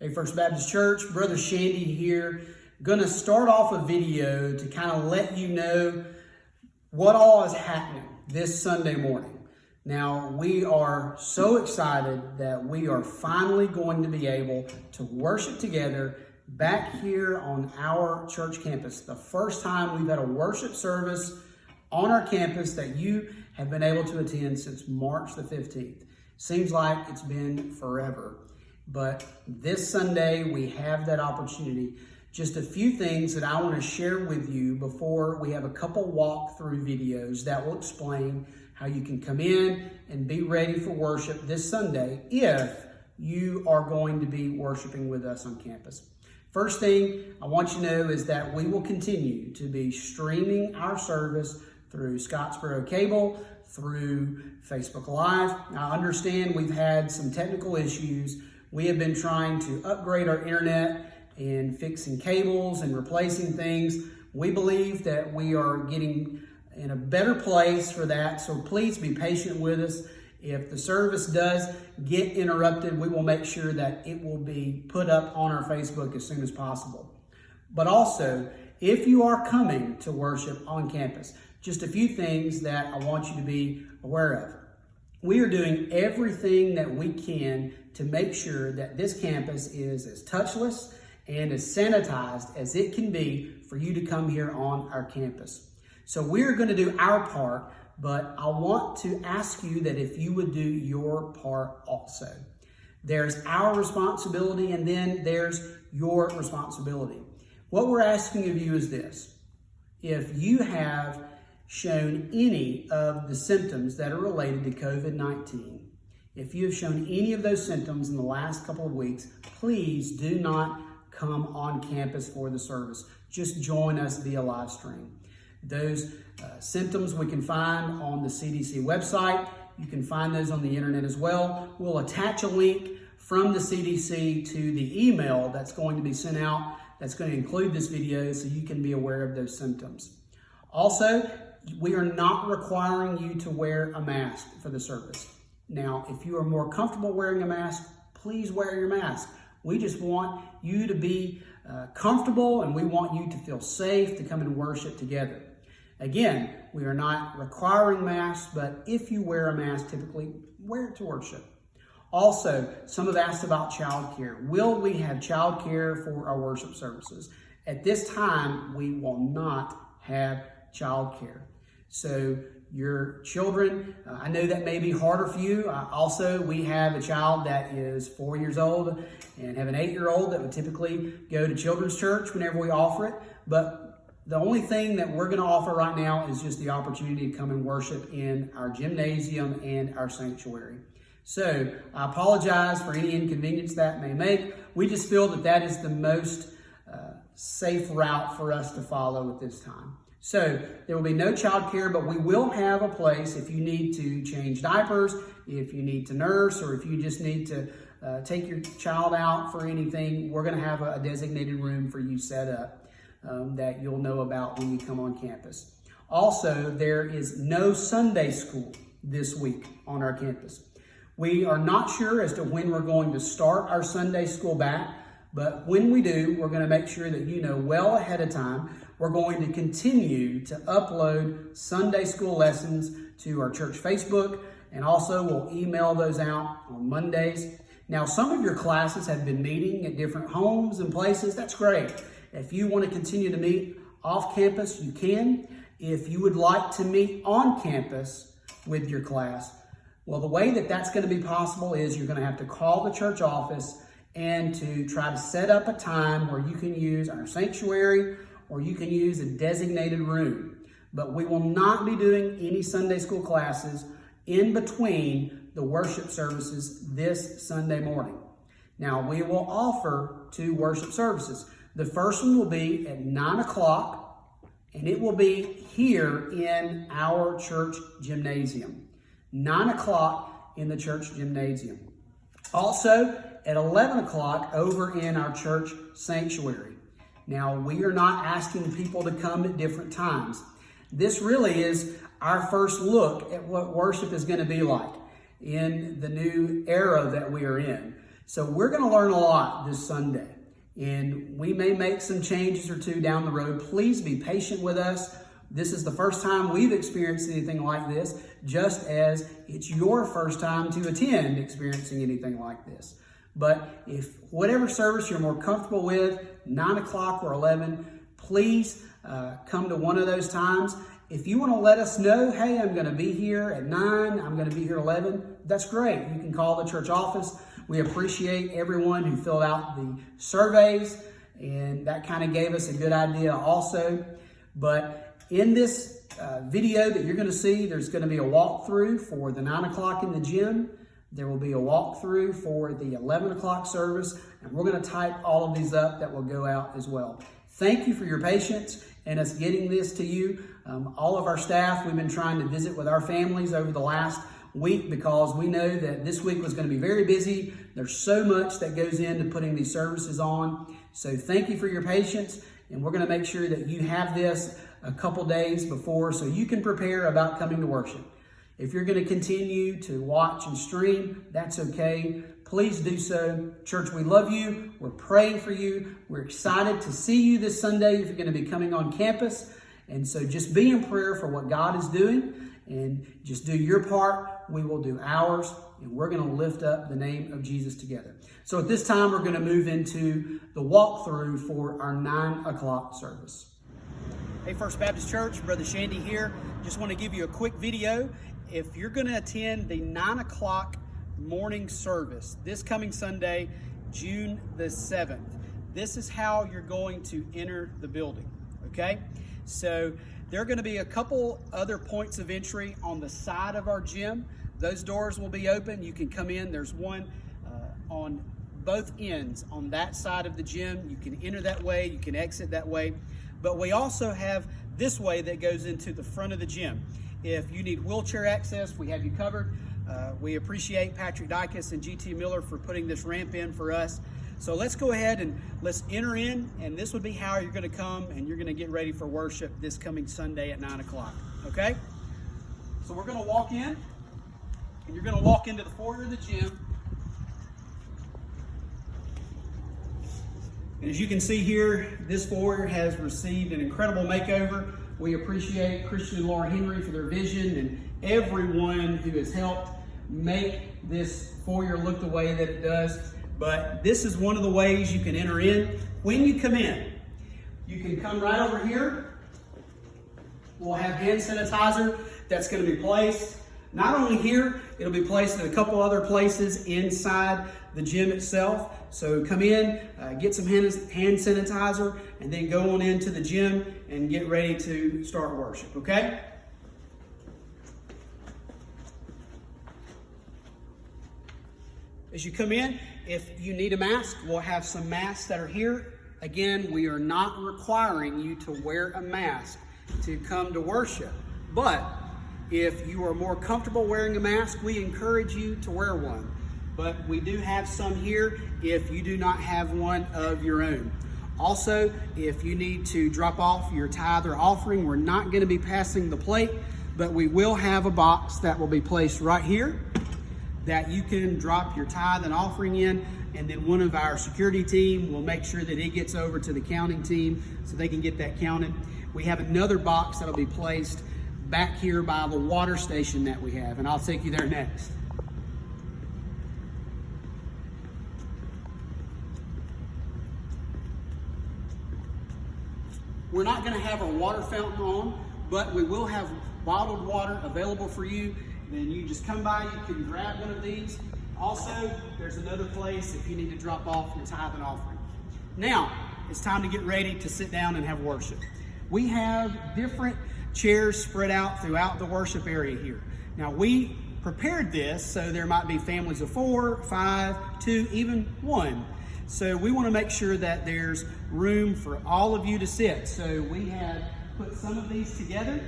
Hey, First Baptist Church, Brother Shandy here. Going to start off a video to kind of let you know what all is happening this Sunday morning. Now, we are so excited that we are finally going to be able to worship together back here on our church campus. The first time we've had a worship service on our campus that you have been able to attend since March the 15th. Seems like it's been forever. But this Sunday, we have that opportunity. Just a few things that I want to share with you before we have a couple walkthrough videos that will explain how you can come in and be ready for worship this Sunday if you are going to be worshiping with us on campus. First thing I want you to know is that we will continue to be streaming our service through Scottsboro Cable, through Facebook Live. I understand we've had some technical issues. We have been trying to upgrade our internet and fixing cables and replacing things. We believe that we are getting in a better place for that, so please be patient with us. If the service does get interrupted, we will make sure that it will be put up on our Facebook as soon as possible. But also, if you are coming to worship on campus, just a few things that I want you to be aware of. We are doing everything that we can to make sure that this campus is as touchless and as sanitized as it can be for you to come here on our campus. So we're going to do our part, but I want to ask you that if you would do your part also. There's our responsibility and then there's your responsibility. What we're asking of you is this. If you have shown any of the symptoms that are related to COVID-19, if you have shown any of those symptoms in the last couple of weeks, please do not come on campus for the service. Just join us via live stream. Those symptoms we can find on the CDC website. You can find those on the internet as well. We'll attach a link from the CDC to the email that's going to be sent out that's going to include this video so you can be aware of those symptoms. Also, we are not requiring you to wear a mask for the service. Now, if you are more comfortable wearing a mask, please wear your mask. We just want you to be comfortable and we want you to feel safe to come and worship together. Again, we are not requiring masks, but if you wear a mask, typically wear it to worship. Also, some have asked about childcare. Will we have childcare for our worship services? At this time, we will not have childcare. So your children, I know that may be harder for you. Also, we have a child that is 4 years old and have an 8-year-old that would typically go to children's church whenever we offer it. But the only thing that we're going to offer right now is just the opportunity to come and worship in our gymnasium and our sanctuary. So I apologize for any inconvenience that may make. We just feel that that is the most safe route for us to follow at this time. So there will be no child care, but we will have a place if you need to change diapers, if you need to nurse, or if you just need to take your child out for anything. We're going to have a designated room for you set up that you'll know about when you come on campus. Also, there is no Sunday school this week on our campus. We are not sure as to when we're going to start our Sunday school back, but when we do, we're going to make sure that you know well ahead of time. We're going to continue to upload Sunday school lessons to our church Facebook, and also we'll email those out on Mondays. Now, some of your classes have been meeting at different homes and places. That's great. If you want to continue to meet off campus, you can. If you would like to meet on campus with your class, well, the way that that's going to be possible is you're going to have to call the church office and to try to set up a time where you can use our sanctuary or you can use a designated room. But we will not be doing any Sunday school classes in between the worship services this Sunday morning. Now, we will offer 2 worship services. The first one will be at 9 o'clock, and it will be here in our church gymnasium. 9 o'clock in the church gymnasium. Also, at 11 o'clock over in our church sanctuary. Now, we are not asking people to come at different times. This really is our first look at what worship is going to be like in the new era that we are in. So we're going to learn a lot this Sunday, and we may make some changes or two down the road. Please be patient with us. This is the first time we've experienced anything like this, just as it's your first time to attend experiencing anything like this. But if whatever service you're more comfortable with, 9 o'clock or 11, please come to one of those times. If you want to let us know, hey, I'm going to be here at 9, I'm going to be here at 11, that's great. You can call the church office. We appreciate everyone who filled out the surveys, and that kind of gave us a good idea also. But in this video that you're going to see, there's going to be a walkthrough for the 9 o'clock in the gym. There will be a walkthrough for the 11 o'clock service, and we're going to type all of these up that will go out as well. Thank you for your patience and us getting this to you. All of our staff, we've been trying to visit with our families over the last week because we know that this week was going to be very busy. There's so much that goes into putting these services on. So thank you for your patience, and we're going to make sure that you have this a couple days before so you can prepare about coming to worship. If you're going to continue to watch and stream, that's okay. Please do so. Church, we love you. We're praying for you. We're excited to see you this Sunday if you're going to be coming on campus. And so just be in prayer for what God is doing and just do your part. We will do ours, and we're going to lift up the name of Jesus together. So at this time, we're going to move into the walkthrough for our 9 o'clock service. Hey, First Baptist Church, Brother Shandy here. Just want to give you a quick video. If you're going to attend the 9 o'clock morning service this coming Sunday, June the 7th, this is how you're going to enter the building, okay? So there are going to be a couple other points of entry on the side of our gym. Those doors will be open. You can come in. There's one on both ends on that side of the gym. You can enter that way. You can exit that way. But we also have this way that goes into the front of the gym. If you need wheelchair access, we have you covered. We appreciate Patrick Dykes and GT Miller for putting this ramp in for us. So let's go ahead and let's enter in, and this would be how you're going to come and you're going to get ready for worship this coming Sunday at 9 o'clock, okay? So we're going to walk in, and you're going to walk into the foyer of the gym. And as you can see here, this foyer has received an incredible makeover. We appreciate Christian and Laura Henry for their vision and everyone who has helped make this foyer look the way that it does. But this is one of the ways you can enter in. When you come in, you can come right over here. We'll have hand sanitizer that's going to be placed not only here, it'll be placed in a couple other places inside the gym itself. So come in, get some hand sanitizer, and then go on into the gym and get ready to start worship, okay? As you come in, if you need a mask, we'll have some masks that are here. Again, we are not requiring you to wear a mask to come to worship. But if you are more comfortable wearing a mask, we encourage you to wear one. But we do have some here if you do not have one of your own. Also, if you need to drop off your tithe or offering, we're not going to be passing the plate, but we will have a box that will be placed right here that you can drop your tithe and offering in, and then one of our security team will make sure that it gets over to the counting team so they can get that counted. We have another box that'll be placed back here by the water station that we have, and I'll take you there next. We're not going to have our water fountain on, but we will have bottled water available for you. Then you just come by, you can grab one of these. Also, there's another place if you need to drop off your tithe and offering. Now, it's time to get ready to sit down and have worship. We have different chairs spread out throughout the worship area here. Now, we prepared this so there might be families of 4, 5, 2, even 1. So we want to make sure that there's room for all of you to sit. So we have put some of these together.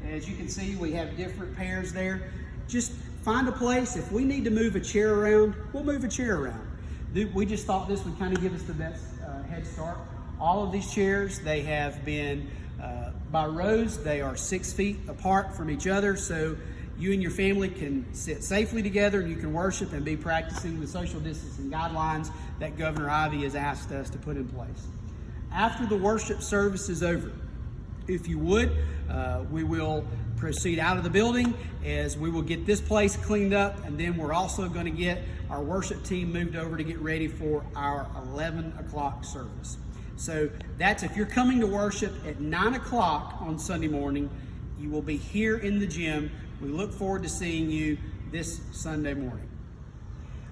As you can see, we have different pairs there. Just find a place. If we need to move a chair around, we'll move a chair around. We just thought this would kind of give us the best head start. All of these chairs, they have been by rows. They are 6 feet apart from each other, so you and your family can sit safely together and you can worship and be practicing the social distancing guidelines that Governor Ivey has asked us to put in place. After the worship service is over, if you would, we will proceed out of the building as we will get this place cleaned up, and then we're also going to get our worship team moved over to get ready for our 11 o'clock service. So that's if you're coming to worship at 9 o'clock on Sunday morning, you will be here in the gym. We look forward to seeing you this Sunday morning.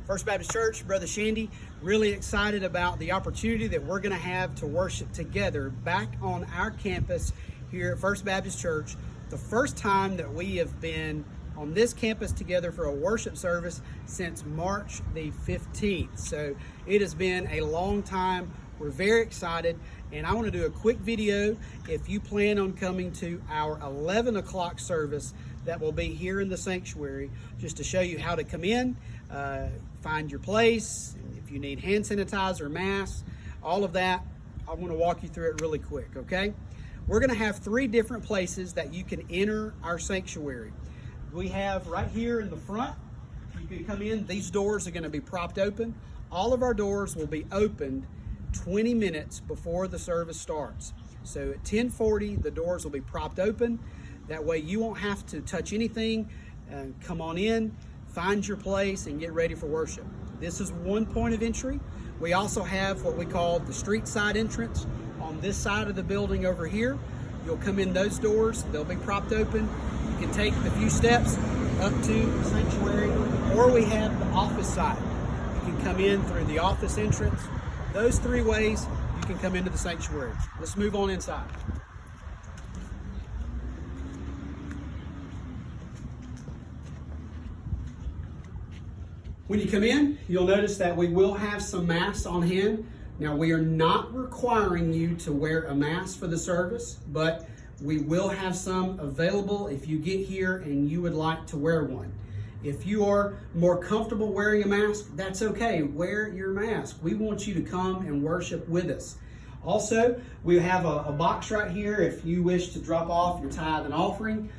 First Baptist Church, Brother Shandy, really excited about the opportunity that we're going to have to worship together back on our campus here at First Baptist Church. The first time that we have been on this campus together for a worship service since March the 15th. So it has been a long time. We're very excited, and I want to do a quick video if you plan on coming to our 11 o'clock service that will be here in the sanctuary, just to show you how to come in, find your place, if you need hand sanitizer, masks, all of that. I want to walk you through it really quick, okay? We're going to have 3 different places that you can enter our sanctuary. We have right here in the front, you can come in. These doors are going to be propped open. All of our doors will be opened 20 minutes before the service starts. So at 10:40, the doors will be propped open. That way you won't have to touch anything. Come on in, find your place, and get ready for worship. This is one point of entry. We also have what we call the street side entrance on this side of the building over here. You'll come in those doors. They'll be propped open. You can take the few steps up to the sanctuary, or we have the office side. You can come in through the office entrance. Those 3 ways you can come into the sanctuary. Let's move on inside. When you come in, you'll notice that we will have some masks on hand. Now, we are not requiring you to wear a mask for the service, but we will have some available if you get here and you would like to wear one. If you are more comfortable wearing a mask, that's okay. Wear your mask. We want you to come and worship with us. Also, we have a box right here if you wish to drop off your tithe and offering.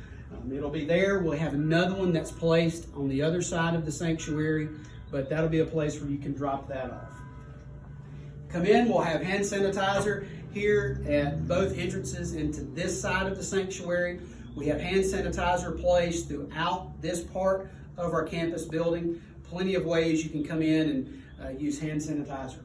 It'll be there. We'll have another one that's placed on the other side of the sanctuary, but that'll be a place where you can drop that off. Come in, we'll have hand sanitizer here at both entrances into this side of the sanctuary. We have hand sanitizer placed throughout this part of our campus building. Plenty of ways you can come in and use hand sanitizer.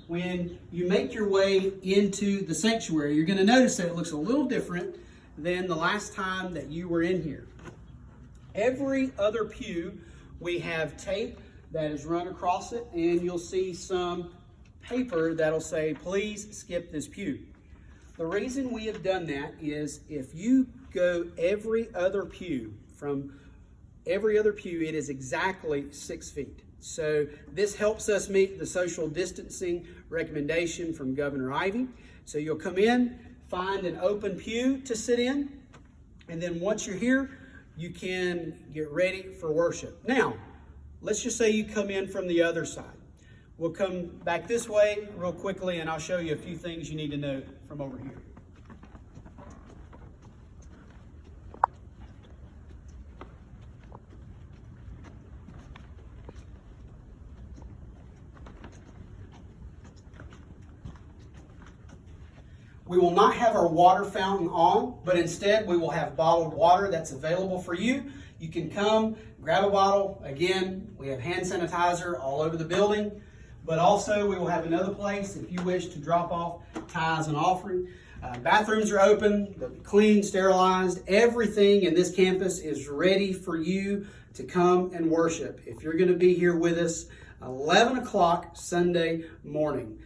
When you make your way into the sanctuary, you're going to notice that it looks a little different than the last time that you were in here. Every other pew, we have tape that is run across it, and you'll see some paper that'll say, please skip this pew. The reason we have done that is if you go every other pew, from every other pew, it is exactly 6 feet. So this helps us meet the social distancing recommendation from Governor Ivey. So you'll come in, find an open pew to sit in, and then once you're here, you can get ready for worship. Now, let's just say you come in from the other side. We'll come back this way real quickly, and I'll show you a few things you need to know from over here. We will not have our water fountain on, but instead we will have bottled water that's available for you. You can come, grab a bottle. Again, we have hand sanitizer all over the building, but also we will have another place if you wish to drop off tithes and offering. Bathrooms are open, clean, sterilized. Everything in this campus is ready for you to come and worship. If you're going to be here with us, 11 o'clock Sunday morning.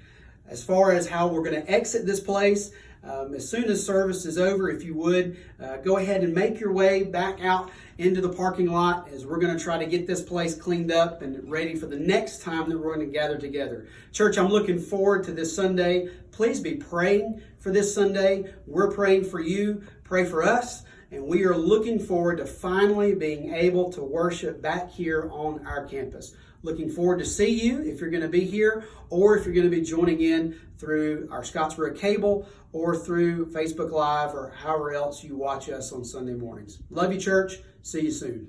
As far as how we're going to exit this place, as soon as service is over, if you would, go ahead and make your way back out into the parking lot as we're going to try to get this place cleaned up and ready for the next time that we're going to gather together. Church, I'm looking forward to this Sunday. Please be praying for this Sunday. We're praying for you. Pray for us. And we are looking forward to finally being able to worship back here on our campus. Looking forward to see you if you're going to be here, or if you're going to be joining in through our Scottsboro cable or through Facebook Live or however else you watch us on Sunday mornings. Love you, church. See you soon.